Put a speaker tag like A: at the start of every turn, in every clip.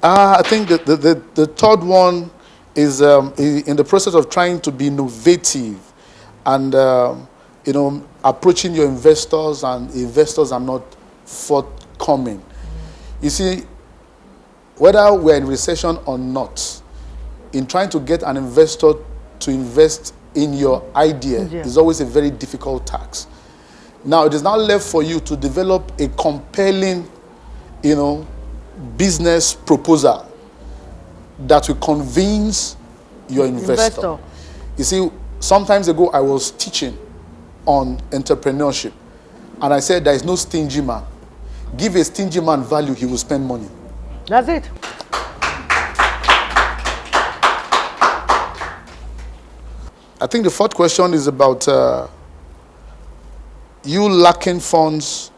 A: I think that the third one is in the process of trying to be innovative and approaching your investors, and investors are not forthcoming. You see, whether we're in recession or not, in trying to get an investor to invest in your idea is always a very difficult task. Now, it is now left for you to develop a compelling, business proposal that will convince your investor. You see, some times ago, I was teaching on entrepreneurship, and I said there is no stingy man. Give a stingy man value, he will spend money.
B: That's it.
A: I think the fourth question is about you lacking funds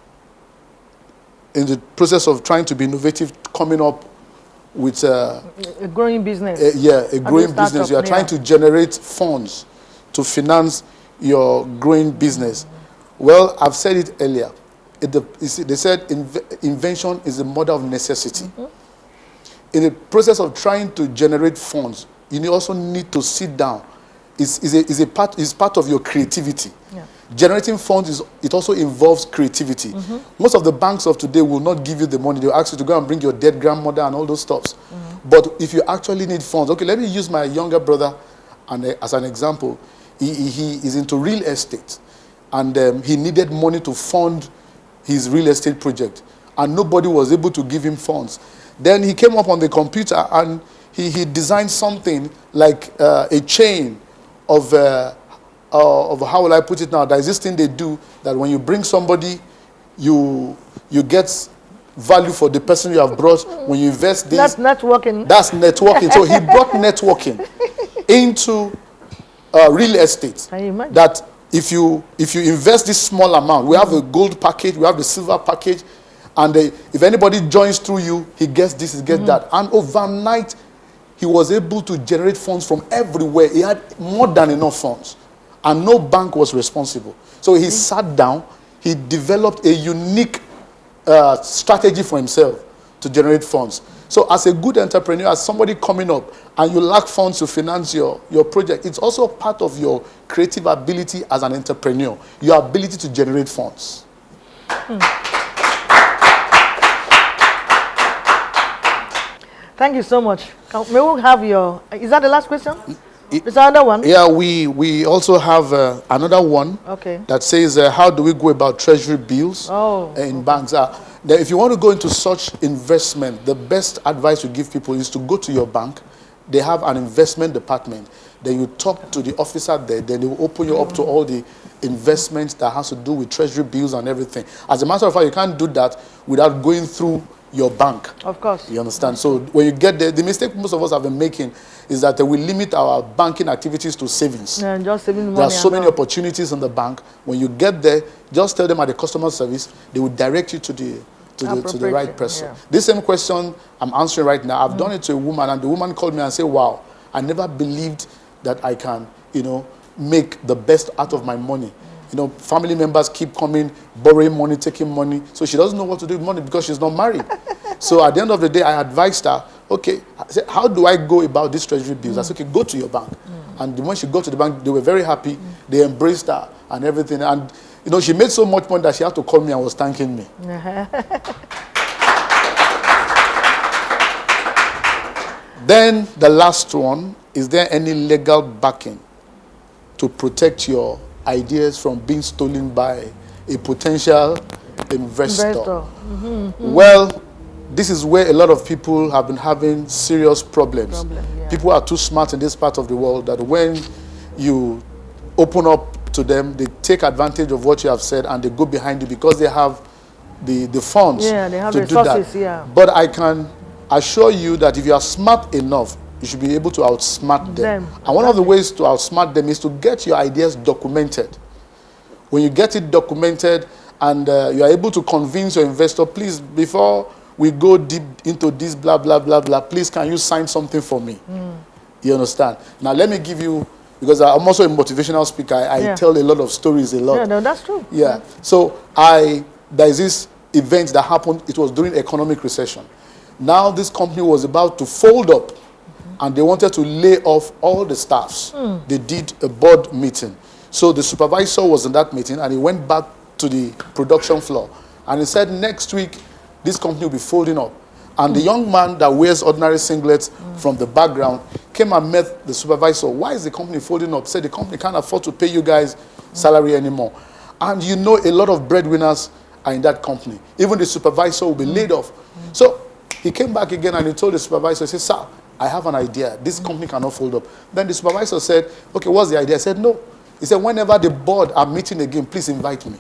A: in the process of trying to be innovative, coming up with
B: a growing business.
A: A growing business. You are trying to generate funds to finance your growing business. Well, I've said it earlier. They said invention is the mother of necessity. In the process of trying to generate funds, you also need to sit down. It's part of your creativity. Yeah. Generating funds it also involves creativity. Most of the banks of today will not give you the money. They'll ask you to go and bring your dead grandmother and all those stuffs. But if you actually need funds, okay, let me use my younger brother as an example. He is into real estate, and he needed money to fund his real estate project, and nobody was able to give him funds. Then he came up on the computer and he designed something like a chain of how will I put it now? There's this thing they do that when you bring somebody, you get value for the person you have brought. When you invest this,
B: that's networking.
A: That's networking. So he brought networking into real estate.
B: Can you imagine?
A: That if you invest this small amount, we have a gold package, we have the silver package, and if anybody joins through you, he gets this, he gets that. And overnight, he was able to generate funds from everywhere. He had more than enough funds, and no bank was responsible. So he sat down, he developed a unique strategy for himself to generate funds. So as a good entrepreneur, as somebody coming up, and you lack funds to finance your project, it's also part of your creative ability as an entrepreneur, your ability to generate funds.
B: Thank you so much. May we have is that the last question? Is there another one?
A: Yeah, we also have another one that says, how do we go about treasury bills in banks? If you want to go into such investment, the best advice we give people is to go to your bank. They have an investment department. Then you talk to the officer there. Then they will open you up to all the investments that has to do with treasury bills and everything. As a matter of fact, you can't do that without going through your bank.
B: Of course.
A: You understand? So when you get there, the mistake most of us have been making is that we limit our banking activities to savings.
B: Yeah, just saving money.
A: There are so many opportunities in the bank. When you get there, just tell them at the customer service, they will direct you to the right person. Yeah. This same question I'm answering right now, I've done it to a woman, and the woman called me and said, wow, I never believed that I can, make the best out of my money. Family members keep coming, borrowing money, taking money. So she doesn't know what to do with money because she's not married. So at the end of the day, I advised her, okay, I said, how do I go about these treasury bills? I said, okay, go to your bank. And when she got to the bank, they were very happy. They embraced her and everything. And, she made so much money that she had to call me and was thanking me. Then the last one, is there any legal backing to protect your ideas from being stolen by a potential investor? Well, this is where a lot of people have been having serious problems. People are too smart in this part of the world that when you open up to them, they take advantage of what you have said and they go behind you because they have the funds
B: they have
A: to
B: resources,
A: do that. But I can assure you that if you are smart enough, you should be able to outsmart them. And one of the ways to outsmart them is to get your ideas documented. When you get it documented and you are able to convince your investor, please, before we go deep into this blah, blah, blah, blah, please, can you sign something for me? You understand? Now, let me give you, because I'm also a motivational speaker, I tell a lot of stories a lot.
B: Yeah, no, that's true.
A: Yeah. So, there's this event that happened, it was during economic recession. Now this company was about to fold up, and they wanted to lay off all the staffs. They did a board meeting. So the supervisor was in that meeting, and he went back to the production floor, and he said, next week, this company will be folding up. And the young man that wears ordinary singlets from the background came and met the supervisor. Why is the company folding up? Said the company can't afford to pay you guys salary anymore. And you know a lot of breadwinners are in that company. Even the supervisor will be laid off. So he came back again and he told the supervisor, he said, sir, I have an idea. This company cannot fold up. Then the supervisor said, okay, what's the idea? I said, no. He said, whenever the board are meeting again, please invite me.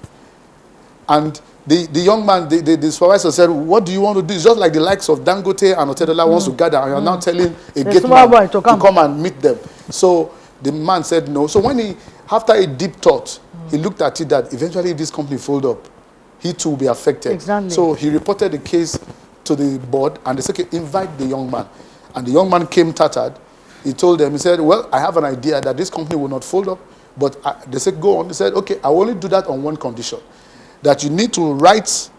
A: And the young man, the supervisor said, what do you want to do? It's just like the likes of Dangote and Otedola wants to gather, and you're now telling a gate man to come and meet them. So the man said no. So when he, after a deep thought, he looked at it that eventually if this company fold up, he too will be affected.
B: Exactly.
A: So he reported the case to the board, and they said, okay, invite the young man. And the young man came tattered. He told them, he said, well, I have an idea that this company will not fold up. But they said, go on. He said, okay, I will only do that on one condition. That you need to write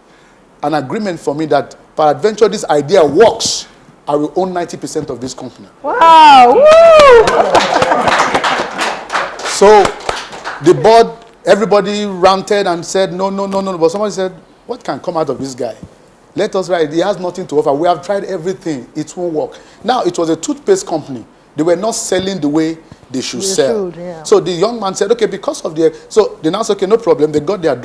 A: an agreement for me that peradventure this idea works, I will own 90% of this company.
B: Wow! Woo!
A: So the board, everybody ranted and said, no. But somebody said, what can come out of this guy? Let us write. He has nothing to offer. We have tried everything. It won't work. Now, it was a toothpaste company. They were not selling the way they should sell. So the young man said, okay, because of the... So they now said, okay, no problem. They got their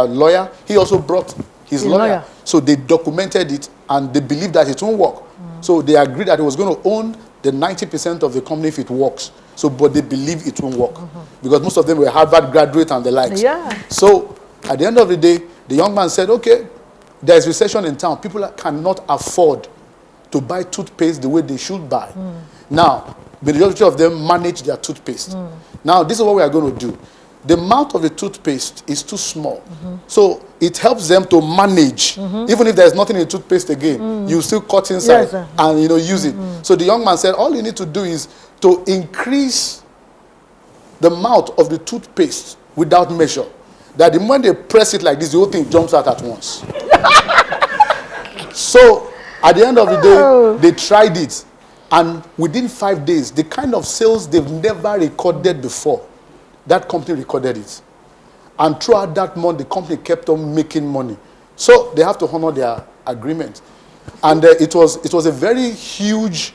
A: lawyer. He also brought his lawyer. So they documented it, and they believed that it won't work. So they agreed that he was going to own the 90% of the company if it works. So, but they believe it won't work. Because most of them were Harvard graduates and the likes.
B: Yeah.
A: So at the end of the day, the young man said, okay, there's recession in town. People cannot afford to buy toothpaste the way they should buy. Now, the majority of them manage their toothpaste. Now, this is what we are going to do. The mouth of the toothpaste is too small. So it helps them to manage. Even if there's nothing in the toothpaste again, you still cut inside and use it. So the young man said, all you need to do is to increase the mouth of the toothpaste without measure. That the moment they press it like this, the whole thing jumps out at once. So at the end of the day, they tried it. And within 5 days, the kind of sales they've never recorded before, that company recorded it. And throughout that month, the company kept on making money. So they have to honor their agreement. And it was a very huge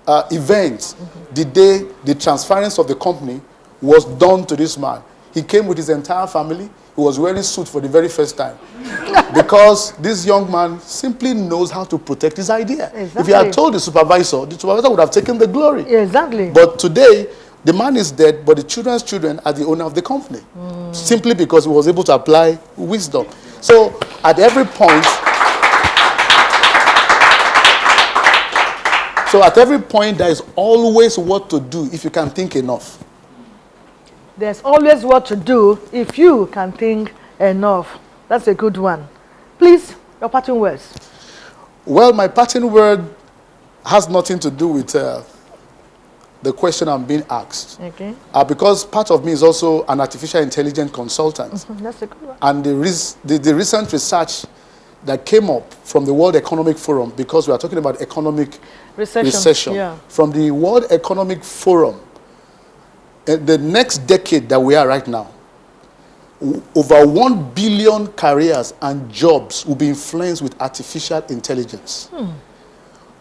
A: event the day the transference of the company was done to this man. He came with his entire family. He was wearing suit for the very first time. Because this young man simply knows how to protect his idea.
B: Exactly.
A: If he had told the supervisor would have taken the glory.
B: Exactly.
A: But today, the man is dead, but the children's children are the owner of the company. Simply because he was able to apply wisdom. So at every point, there is always what to do if you can think enough.
B: There's always what to do if you can think enough. That's a good one. Please, your parting words.
A: Well, my parting word has nothing to do with the question I'm being asked.
B: Okay.
A: Because part of me is also an artificial intelligence consultant.
B: That's a good one.
A: And the recent research that came up from the World Economic Forum, because we are talking about economic recession.
B: Yeah.
A: From the World Economic Forum, the next decade that we are right now, over 1 billion careers and jobs will be influenced with artificial intelligence,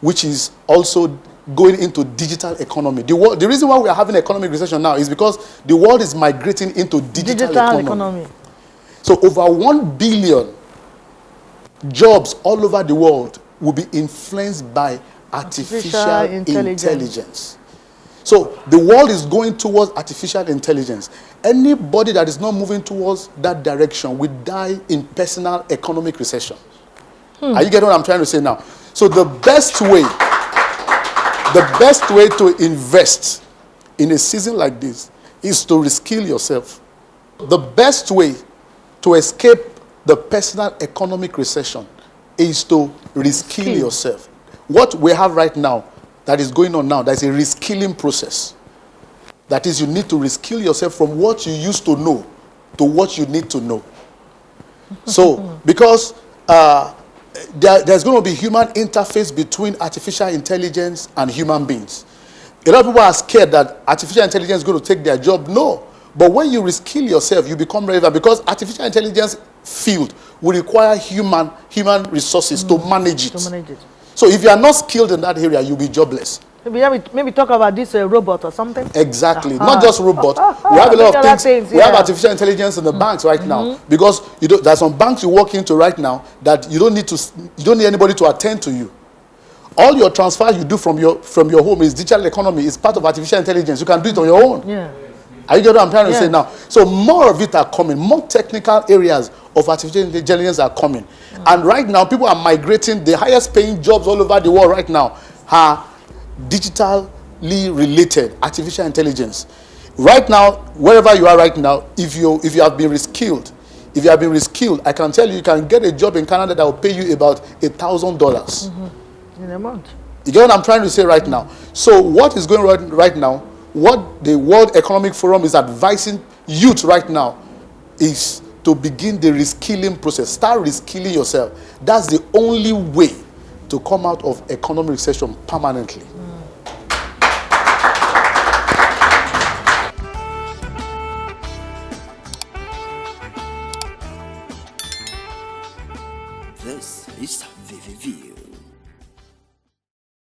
A: which is also going into digital economy. The reason why we are having economic recession now is because the world is migrating into digital economy. So over 1 billion jobs all over the world will be influenced by artificial intelligence. So the world is going towards artificial intelligence. Anybody that is not moving towards that direction will die in personal economic recession. Are you getting what I'm trying to say now? So the best way to invest in a season like this is to reskill yourself. The best way to escape the personal economic recession is to reskill yourself. What we have right now, that is going on now, there's a reskilling process. That is, you need to reskill yourself from what you used to know to what you need to know. So, because a there's going to be human interface between artificial intelligence and human beings. A lot of people are scared that artificial intelligence is going to take their job. No. But when you reskill yourself, you become relevant, because artificial intelligence field will require human resources to manage it. So if you are not skilled in that area, you'll be jobless.
B: Maybe talk about this robot or something.
A: Exactly. Not just robot. We have a lot of things. We have artificial intelligence in the banks right now, because there's some banks you walk into right now that you don't need anybody to attend to you. All your transfers you do from your home is digital economy. It's part of artificial intelligence. You can do it on your own.
B: Yeah.
A: Are you getting what I'm trying to say now? So more of it are coming. More technical areas of artificial intelligence are coming. And right now, people are migrating. The highest paying jobs all over the world right now are digitally related, artificial intelligence. Right now, wherever you are right now, if you have been reskilled, I can tell you can get a job in Canada that will pay you about $1,000
B: in a month.
A: You get what I'm trying to say right now? So what is going on right now, what the World Economic Forum is advising youth right now is to begin the reskilling process. Start reskilling yourself. That's the only way to come out of economic recession permanently.
C: This is VVView.